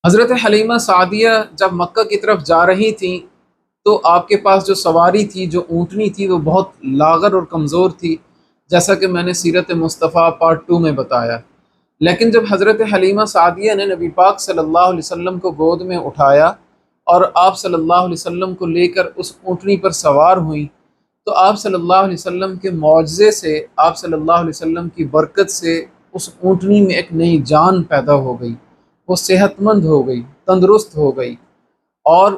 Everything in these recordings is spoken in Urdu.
حضرت حلیمہ سعدیہ جب مکہ کی طرف جا رہی تھیں تو آپ کے پاس جو سواری تھی، جو اونٹنی تھی، وہ بہت لاغر اور کمزور تھی، جیسا کہ میں نے سیرت مصطفیٰ پارٹ 2 میں بتایا۔ لیکن جب حضرت حلیمہ سعدیہ نے نبی پاک صلی اللہ علیہ وسلم کو گود میں اٹھایا اور آپ صلی اللہ علیہ وسلم کو لے کر اس اونٹنی پر سوار ہوئیں، تو آپ صلی اللہ علیہ وسلم کے معجزے سے، آپ صلی اللہ علیہ وسلم کی برکت سے اس اونٹنی میں ایک نئی جان پیدا ہو گئی، وہ صحت مند ہو گئی، تندرست ہو گئی، اور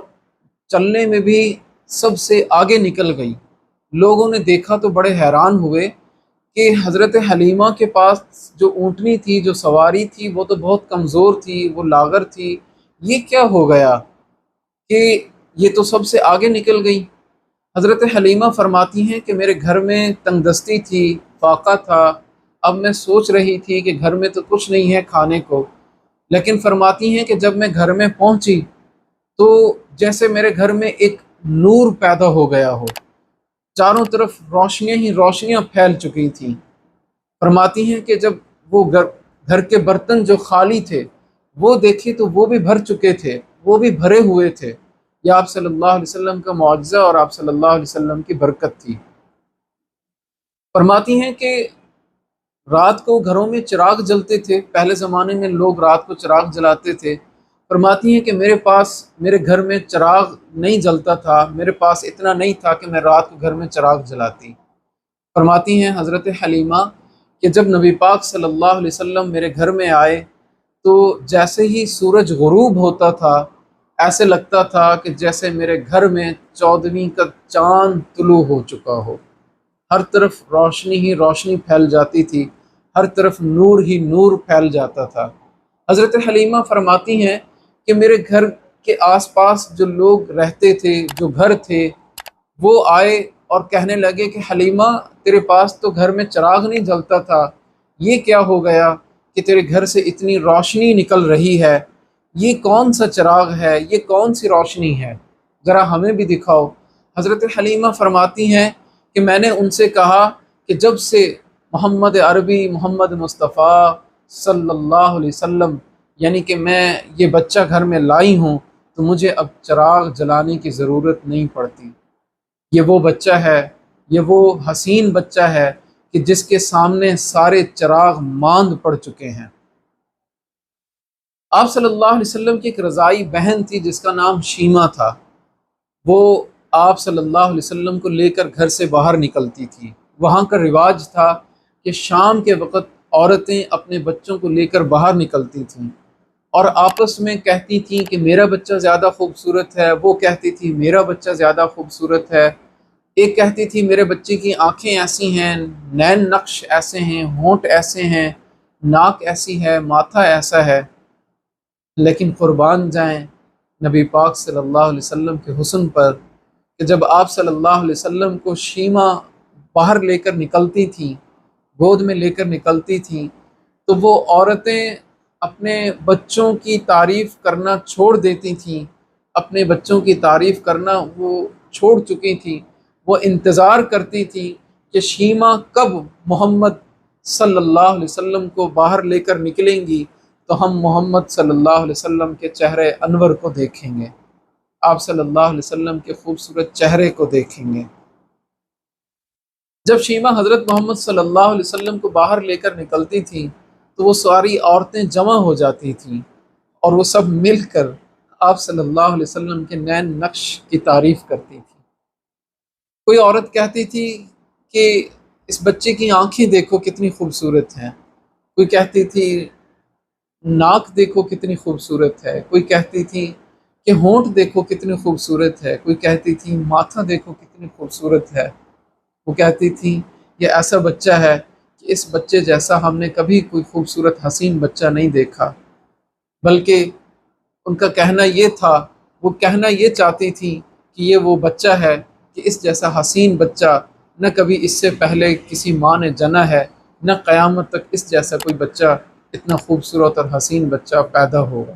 چلنے میں بھی سب سے آگے نکل گئی۔ لوگوں نے دیکھا تو بڑے حیران ہوئے کہ حضرت حلیمہ کے پاس جو اونٹنی تھی، جو سواری تھی، وہ تو بہت کمزور تھی، وہ لاغر تھی، یہ کیا ہو گیا کہ یہ تو سب سے آگے نکل گئی۔ حضرت حلیمہ فرماتی ہیں کہ میرے گھر میں تنگ دستی تھی، فاقہ تھا، اب میں سوچ رہی تھی کہ گھر میں تو کچھ نہیں ہے کھانے کو، لیکن فرماتی ہیں کہ جب میں گھر میں پہنچی تو جیسے میرے گھر میں ایک نور پیدا ہو گیا ہو، چاروں طرف روشنیاں ہی روشنیاں پھیل چکی تھیں۔ فرماتی ہیں کہ جب وہ گھر کے برتن جو خالی تھے وہ دیکھے تو وہ بھی بھر چکے تھے، وہ بھی بھرے ہوئے تھے۔ یہ آپ صلی اللہ علیہ وسلم کا معجزہ اور آپ صلی اللہ علیہ وسلم کی برکت تھی۔ فرماتی ہیں کہ رات کو گھروں میں چراغ جلتے تھے، پہلے زمانے میں لوگ رات کو چراغ جلاتے تھے۔ فرماتی ہیں کہ میرے گھر میں چراغ نہیں جلتا تھا، میرے پاس اتنا نہیں تھا کہ میں رات کو گھر میں چراغ جلاتی۔ فرماتی ہیں حضرت حلیمہ کہ جب نبی پاک صلی اللہ علیہ وسلم میرے گھر میں آئے تو جیسے ہی سورج غروب ہوتا تھا، ایسے لگتا تھا کہ جیسے میرے گھر میں 14ویں کا چاند طلوع ہو چکا ہو، ہر طرف روشنی ہی روشنی پھیل جاتی تھی، ہر طرف نور ہی نور پھیل جاتا تھا۔ حضرت حلیمہ فرماتی ہیں کہ میرے گھر کے آس پاس جو لوگ رہتے تھے، جو گھر تھے، وہ آئے اور کہنے لگے کہ حلیمہ تیرے پاس تو گھر میں چراغ نہیں جلتا تھا، یہ کیا ہو گیا کہ تیرے گھر سے اتنی روشنی نکل رہی ہے؟ یہ کون سا چراغ ہے؟ یہ کون سی روشنی ہے؟ ذرا ہمیں بھی دکھاؤ۔ حضرت حلیمہ فرماتی ہیں کہ میں نے ان سے کہا کہ جب سے محمد عربی، محمد مصطفیٰ صلی اللہ علیہ وسلم، یعنی کہ میں یہ بچہ گھر میں لائی ہوں تو مجھے اب چراغ جلانے کی ضرورت نہیں پڑتی۔ یہ وہ بچہ ہے، یہ وہ حسین بچہ ہے کہ جس کے سامنے سارے چراغ ماند پڑ چکے ہیں۔ آپ صلی اللہ علیہ وسلم کی ایک رضائی بہن تھی جس کا نام شیمہ تھا، وہ آپ صلی اللہ علیہ وسلم کو لے کر گھر سے باہر نکلتی تھی۔ وہاں کا رواج تھا کہ شام کے وقت عورتیں اپنے بچوں کو لے کر باہر نکلتی تھیں اور آپس میں کہتی تھیں کہ میرا بچہ زیادہ خوبصورت ہے، وہ کہتی تھی میرا بچہ زیادہ خوبصورت ہے، ایک کہتی تھی میرے بچے کی آنکھیں ایسی ہیں، نین نقش ایسے ہیں، ہونٹ ایسے ہیں، ناک ایسی ہے، ماتھا ایسا ہے۔ لیکن قربان جائیں نبی پاک صلی اللہ علیہ وسلم کے حسن پر کہ جب آپ صلی اللہ علیہ وسلم کو شیمہ باہر لے کر نکلتی تھیں، گود میں لے کر نکلتی تھیں، تو وہ عورتیں اپنے بچوں کی تعریف کرنا چھوڑ دیتی تھیں، اپنے بچوں کی تعریف کرنا وہ چھوڑ چکی تھیں۔ وہ انتظار کرتی تھیں کہ شیمہ کب محمد صلی اللہ علیہ وسلم کو باہر لے کر نکلیں گی تو ہم محمد صلی اللہ علیہ وسلم کے چہرے انور کو دیکھیں گے، آپ صلی اللہ علیہ وسلم کے خوبصورت چہرے کو دیکھیں گے۔ جب شیمہ حضرت محمد صلی اللہ علیہ وسلم کو باہر لے کر نکلتی تھیں تو وہ ساری عورتیں جمع ہو جاتی تھیں اور وہ سب مل کر آپ صلی اللہ علیہ وسلم کے نین نقش کی تعریف کرتی تھیں۔ کوئی عورت کہتی تھی کہ اس بچے کی آنکھیں دیکھو کتنی خوبصورت ہیں، کوئی کہتی تھی ناک دیکھو کتنی خوبصورت ہے، کوئی کہتی تھی کہ ہونٹ دیکھو کتنی خوبصورت ہے، کوئی کہتی تھی ماتھا دیکھو کتنی خوبصورت ہے، وہ کہتی تھی یہ ایسا بچہ ہے کہ اس بچے جیسا ہم نے کبھی کوئی خوبصورت حسین بچہ نہیں دیکھا۔ بلکہ ان کا کہنا یہ تھا، وہ کہنا یہ چاہتی تھی کہ یہ وہ بچہ ہے کہ اس جیسا حسین بچہ نہ کبھی اس سے پہلے کسی ماں نے جنا ہے، نہ قیامت تک اس جیسا کوئی بچہ، اتنا خوبصورت اور حسین بچہ پیدا ہوگا۔